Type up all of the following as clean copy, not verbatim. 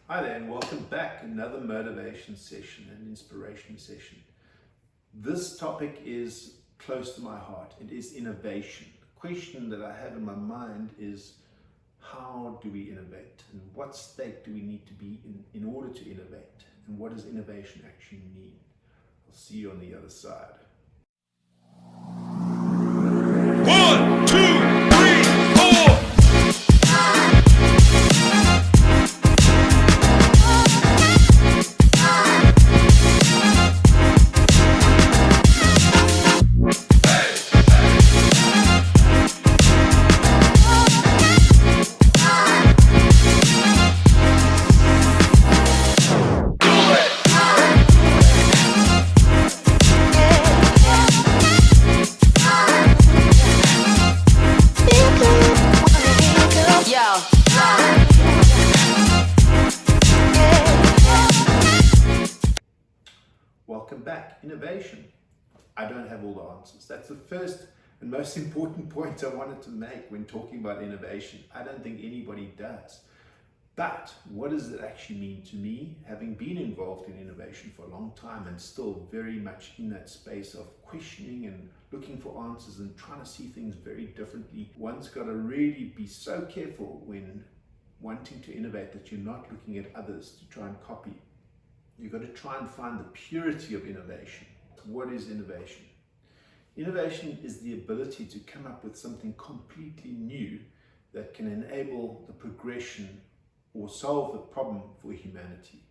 Hi there and welcome back. Another motivation session and inspiration session. This topic is close to my heart. It is innovation. The question that I have in my mind is, how do we innovate? And what state do we need to be in order to innovate? And what does innovation actually mean? I'll see you on the other side. 1, 2, 3, 4. Welcome back. Innovation. I don't have all the answers. That's the first and most important point I wanted to make when talking about innovation. I don't think anybody does. But what does it actually mean to me, having been involved in innovation for a long time and still very much in that space of questioning and looking for answers and trying to see things very differently? One's got to really be so careful when wanting to innovate that you're not looking at others to try and copy. You've got to try and find the purity of innovation. What is innovation? Innovation is the ability to come up with something completely new that can enable the progression or solve the problem for humanity.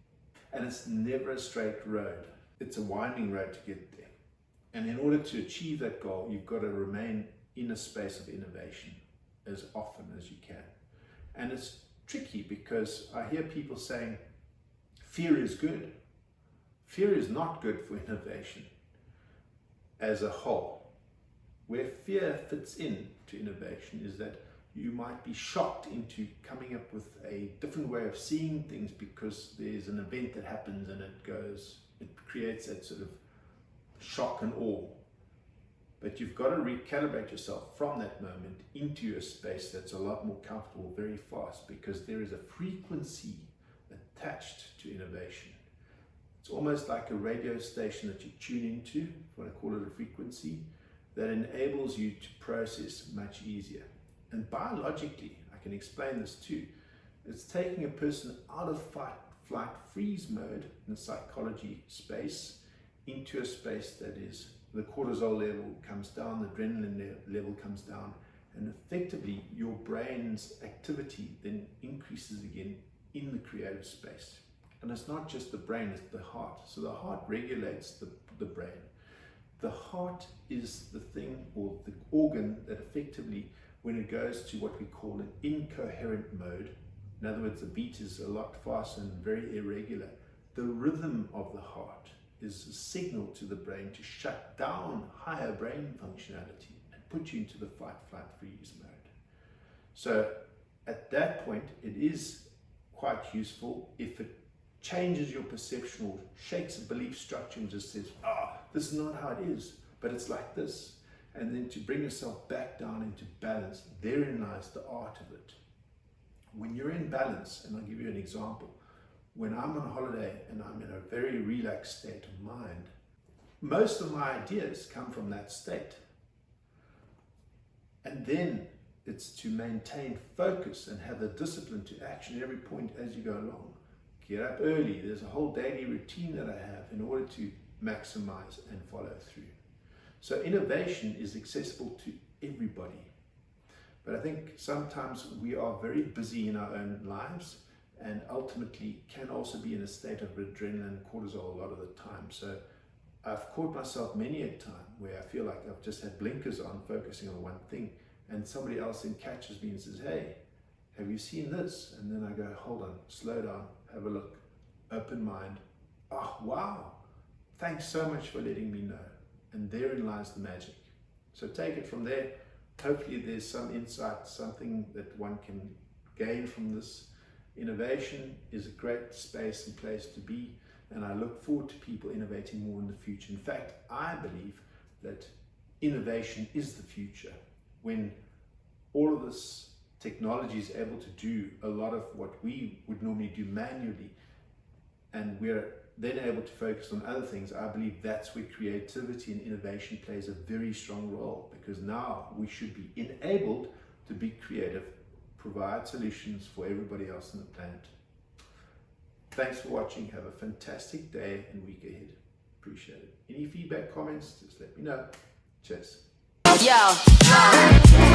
And it's never a straight road. It's a winding road to get there. And in order to achieve that goal, you've got to remain in a space of innovation as often as you can. And it's tricky because I hear people saying, fear is good. Fear is not good for innovation as a whole. Where fear fits in to innovation is that you might be shocked into coming up with a different way of seeing things because there's an event that happens and it creates that sort of shock and awe. But you've got to recalibrate yourself from that moment into a space that's a lot more comfortable very fast, because there is a frequency attached to innovation. It's almost like a radio station that you tune into, if you want to call it a frequency, that enables you to process much easier. And biologically, I can explain this too, it's taking a person out of fight, flight, freeze mode in the psychology space into a space that is, the cortisol level comes down, the adrenaline level comes down, and effectively your brain's activity then increases again in the creative space. And it's not just the brain, it's the heart. So the heart regulates the brain. The heart is the thing or the organ that effectively, when it goes to what we call an incoherent mode, in other words, the beat is a lot faster and very irregular, the rhythm of the heart is a signal to the brain to shut down higher brain functionality and put you into the fight, flight, freeze mode. So at that point, it is quite useful if it changes your perception or shakes a belief structure and just says, this is not how it is, but it's like this. And then to bring yourself back down into balance, therein lies the art of it. When you're in balance, and I'll give you an example, when I'm on holiday and I'm in a very relaxed state of mind, most of my ideas come from that state. And then it's to maintain focus and have the discipline to action every point as you go along. Get up early. There's a whole daily routine that I have in order to maximize and follow through. So innovation is accessible to everybody. But I think sometimes we are very busy in our own lives and ultimately can also be in a state of adrenaline and cortisol a lot of the time. So I've caught myself many a time where I feel like I've just had blinkers on, focusing on one thing, and somebody else then catches me and says, hey, have you seen this? And then I go, hold on, slow down, have a look, open mind. Oh, wow, thanks so much for letting me know. And therein lies the magic. So take it from there. Hopefully there's some insight, something that one can gain from this. Innovation is a great space and place to be, and I look forward to people innovating more in the future. In fact, I believe that innovation is the future. When all of this technology is able to do a lot of what we would normally do manually, and we're then able to focus on other things, I believe that's where creativity and innovation plays a very strong role, because now we should be enabled to be creative, provide solutions for everybody else on the planet. Thanks for watching. Have a fantastic day and week ahead. Appreciate it. Any feedback, comments, just let me know. Cheers. Yo.